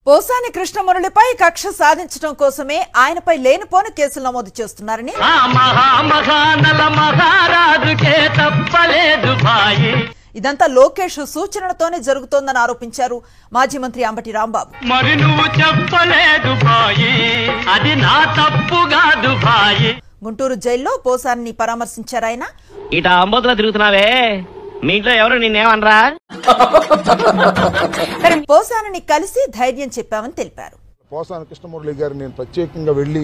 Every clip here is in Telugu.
పోసాని కృష్ణమురళిపై కక్ష సాధించడం కోసమే ఆయనపై లేనిపోని కేసులు నమోదు చేస్తున్నారని ఇదంతా లోకేష్ సూచనలతోనే జరుగుతోందని ఆరోపించారు మాజీ మంత్రి అంబటి రాంబాబు. మరి నువ్వు చెప్పలేదు భాయి, అది నా తప్పు కాదు భాయి. గుంటూరు జైల్లో పోసాని పరామర్శించారు ఆయన. ఇట అంబోతులా తిరుగుతున్నావే, మీ ఇంట్లో ఎవరు నిన్నేమనరా? పోసాని కలిసి ధైర్యం చెప్పామని తెలిపారు. పోసాని కృష్ణమురళి గారు నేను ప్రత్యేకంగా వెళ్లి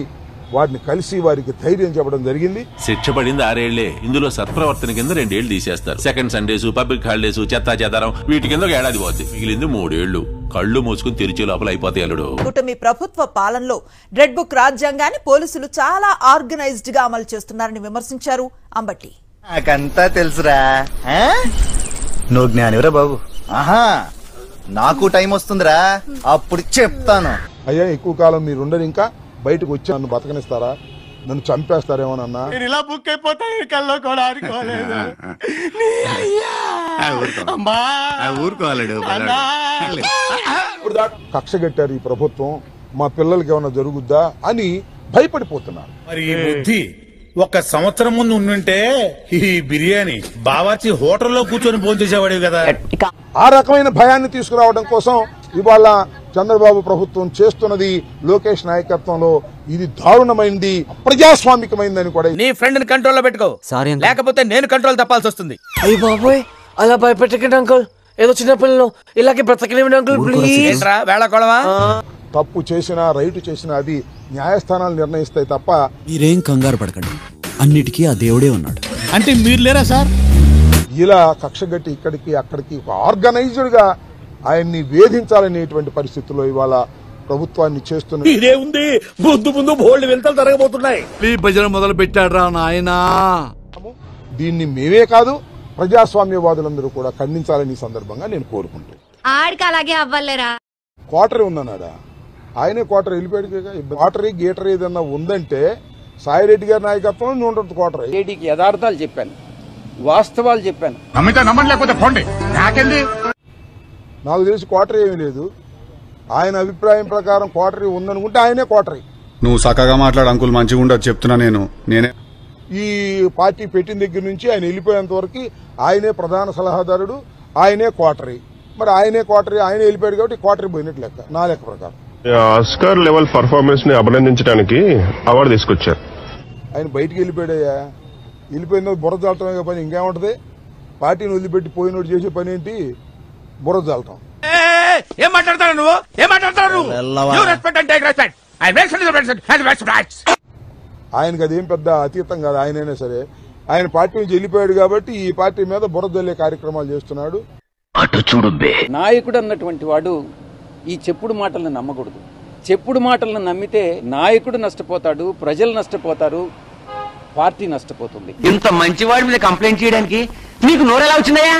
వారిని కలిసి వారికి ధైర్యం చెప్పడం జరిగింది. శిక్ష పడింది 6 ఏళ్లే. ఇందులో సత్ప్రవర్తన కింద 2 ఏళ్లు తీసేస్తారు. సెకండ్ సండేస్, పబ్లిక్ హాలిడేస్, చెత్తా చెదారం వీటి కింద 1 ఏడాది పోద్ది. మిగిలింది 3 ఏళ్లు. కళ్ళు మూసుకుని తెరిచే లోపల అయిపోతాయి అల్లుడు. కూటమి ప్రభుత్వ పాలనలో రెడ్ బుక్ రాజ్యాంగాన్ని పోలీసులు చాలా ఆర్గనైజ్డ్ గా అమలు చేస్తున్నారని విమర్శించారు అంబటి. నాకంతా తెలుసురా, నువ్వు జ్ఞానివరా బాబు. ఆహా, నాకు టైం వస్తుందిరా, అప్పుడు చెప్తాను. అయ్యా ఎక్కువ కాలం మీరు ఉండరు, ఇంకా బయటకు వచ్చి నన్ను బతకనిస్తారా, నన్ను చంపేస్తారేమోనన్నా. ఇలా బుక్ అయిపోతాయి కల్లో కూడా ఆడుకోలేదు. కక్ష కట్టారు ఈ ప్రభుత్వం, మా పిల్లలకి ఏమైనా జరుగుద్దా అని భయపడిపోతున్నారు. మరి ఈ బుద్ధి 1 సంవత్సరం ముందు ఉండుంటే ఈ బిర్యానీ బావాచి హోటల్లో కూర్చొని భోంచేసేవాడివి కదా. ఆ రకమైన భయాన్ని తీసుకురావడం కోసం ఇవాళ చంద్రబాబు ప్రభుత్వం చేస్తున్నది లోకేష్ నాయకత్వంలో ఇది దారుణమైంది, ప్రజాస్వామికమైందని కూడా. నీ ఫ్రెండ్ ని కంట్రోల్లో పెట్టుకో, లేకపోతే నేను కంట్రోల్ తప్పాల్సి వస్తుంది. అయ్య బాబోయ్, అలా భయపెట్టకండి అంకుల్. ఏదో చిన్న పిల్లలు ఇలాగే బ్రతకలేమండి అంకుల్, ప్లీజ్. వేళకోళమా? తప్పు చేసినా రైటు చేసినా అది న్యాయస్థానాలు నిర్ణయిస్తాయి తప్ప. మీరేం కంగారు పడకండి, అన్నిటికీ ఆ దేవుడే ఉన్నాడు. అంటే మీరు లేరా సార్? ఇలా కక్షగట్టి ఇక్కడికి అక్కడికి ఒక ఆర్గనైజ్డ్ గా ఆయన్ని వేధించాలనేటువంటి పరిస్థితుల్లో ఇవాళ ప్రభుత్వాన్ని చేస్తున్న. ఇదే ఉంది, ముందు బోల్డ్ వింతలు జరగబోతున్నాయి. ఈ భజన మొదలు పెట్టాడ్రా నాయనా. దీన్ని మేమే కాదు ప్రజాస్వామ్యవాదులందరూ కూడా ఖండించాలని ఈ సందర్భంగా నేను కోరుకుంటూ. ఆడికి అలాగే అవ్వలేరా? క్వార్టర్ ఉందన్నాడా, ఆయనే క్వార్టర్ వెళ్ళిపోయాడు. క్వార్టరీ గేటరీ ఏదన్నా ఉందంటే సాయిరెడ్డి గారి నాయకత్వం ఉంటుంది. క్వార్టర్ లేడీకి యథార్థాలు చెప్పాను, వాస్తవాలు చెప్పాను. నమ్మలేకపోతే పోండి, నాకెంది. నాకు తెలిసి క్వార్టరీ ఏమీ లేదు. ఆయన అభిప్రాయం ప్రకారం క్వార్టరీ ఉందనుకుంటే ఆయనే క్వార్టరీ. నువ్వు చక్కగా మాట్లాడు అంకుల్, మంచిగా ఉండదు చెప్తున్నా నేనే. ఈ పార్టీ పెట్టిన దగ్గర నుంచి ఆయన వెళ్ళిపోయేంత వరకు ఆయనే ప్రధాన సలహాదారుడు, ఆయనే క్వార్టరీ. మరి ఆయనే క్వార్టరీ, ఆయన వెళ్ళిపోయాడు కాబట్టి క్వార్టరీ పోయినట్టు లెక్క నా లెక్క ప్రకారం. ఆస్కార్ లెవెల్ పర్ఫార్మెన్స్ ని అభినందించడానికి అవార్డు తీసుకొచ్చారు. ఆయన బయటికి వెళ్ళిపోయాడయ్యా, వెళ్ళిపోయిందో బుర్ర జాలటమే పని ఇంకేముంటది. పార్టీని వదిలిపెట్టి పోయినోడు చేసే పని ఏంటి? బుర్ర జాలటం. ఏం మాట్లాడతారు నువ్వు? ఏం మాట్లాడతారు? ఆయనకి అదేం పెద్ద అతీతం కాదు. ఆయనైనా సరే ఆయన పార్టీ నుంచి వెళ్ళిపోయాడు కాబట్టి ఈ పార్టీ మీద బుర్ర జల్లే కార్యక్రమాలు చేస్తున్నాడు. అటు చూడు, నాయకుడు అన్నటువంటి వాడు ఈ చెప్పుడు మాటలను నమ్మకూడదు. చెప్పుడు మాటలను నమ్మితే నాయకుడు నష్టపోతాడు, ప్రజలు నష్టపోతారు, పార్టీ నష్టపోతుంది. ఇంత మంచివాడి మీద కంప్లైంట్ చేయడానికి నీకు నోరెలా వచ్చిందయ్యా?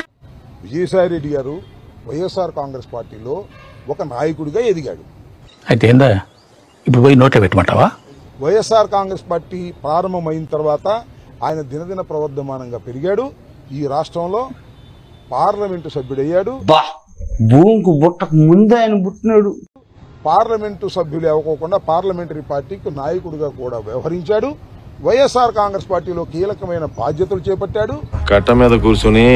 విజయసాయి రెడ్డి గారు వైఎస్ఆర్ కాంగ్రెస్ పార్టీలో ఒక నాయకుడిగా ఎదిగాడు. అయితే ఏందా ఇప్పుడు పోయి నోట్లో పెట్టమంటావా? వైఎస్ఆర్ కాంగ్రెస్ పార్టీ ప్రారంభమైన తర్వాత ఆయన దినదిన ప్రవర్ధమానంగా పెరిగాడు. ఈ రాష్ట్రంలో పార్లమెంటు సభ్యుడయ్యాడు. భూమికి బుట్టకు ముందే ఆయన పుట్టినాడు. పార్లమెంటు సభ్యులు అవ్వకుండా పార్లమెంటరీ పార్టీకి నాయకుడిగా కూడా వ్యవహరించాడు. వైఎస్ఆర్ కాంగ్రెస్ పార్టీలో కీలకమైన బాధ్యతలు చేపట్టాడు. కట్ట మీద కూర్చుని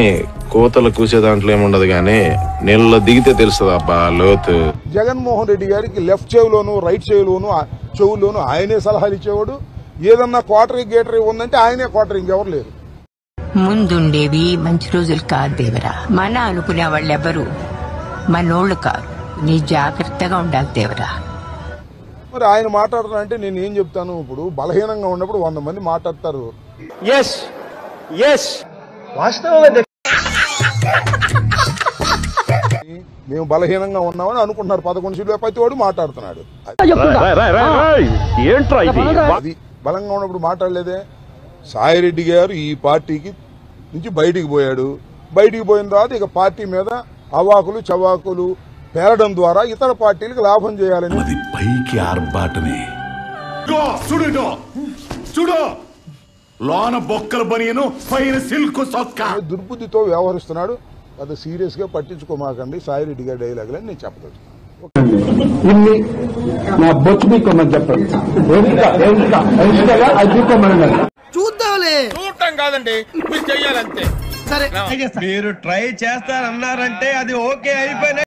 కోతలు కూసే దాంట్లో ఏముండదు గానీ నీళ్ళలో దిగితే తెలుస్తుంది అబ్బా లోతు. జగన్మోహన్ రెడ్డి గారికి లెఫ్ట్ చెవులోను రైట్ చెవులోను ఆయనే సలహాలు ఇచ్చేవాడు. ఏదన్నా క్వార్టరీ గేటరీ ఉందంటే ఆయనే క్వార్టరీ, ఇంకెవరు లేరు. ముందుండేవి మంచి రోజులు కాదు దేవరా. మన అనుకునే వాళ్ళెవరు మనోళ్ళు కాదు. నీ జాగ్రత్తగా ఉండాలి దేవరా. మరి ఆయన మాట్లాడుతున్నారంటే నేను ఏం చెప్తాను? ఇప్పుడు బలహీనంగా ఉన్నప్పుడు 100 మంది మాట్లాడతారు. మేము బలహీనంగా ఉన్నామని అనుకుంటున్నారు. 11 సీట్లు ప్రతి వాడు మాట్లాడుతున్నాడు. అది బలంగా ఉన్నప్పుడు మాట్లాడలేదే. సాయిరెడ్డి గారు ఈ పార్టీకి నుంచి బయటికి పోయాడు. బయటికి పోయిన తర్వాత ఇక పార్టీ మీద అవాకులు చవాకులు పేరడం ద్వారా ఇతర పార్టీలకు లాభం చేయాలని పైకి ఆర్బాటమే. లోన బొక్కల బనియను పైన సిల్క్ సొక్కా దుర్బుద్ధితో వ్యవహరిస్తున్నాడు. అది సీరియస్ గా పట్టించుకోమాకండి సాయిరెడ్డి గారి డైలాగులని నేను చెప్పదలుచుకున్నాను. ఇన్ని నా బొచ్చు మీకోమని చెప్పండి. చూద్దాంలే. చూడటం కాదండి, మీరు చెయ్యాలంతే. సరే మీరు ట్రై చేస్తారన్నారంటే అది ఓకే అయిపోయిన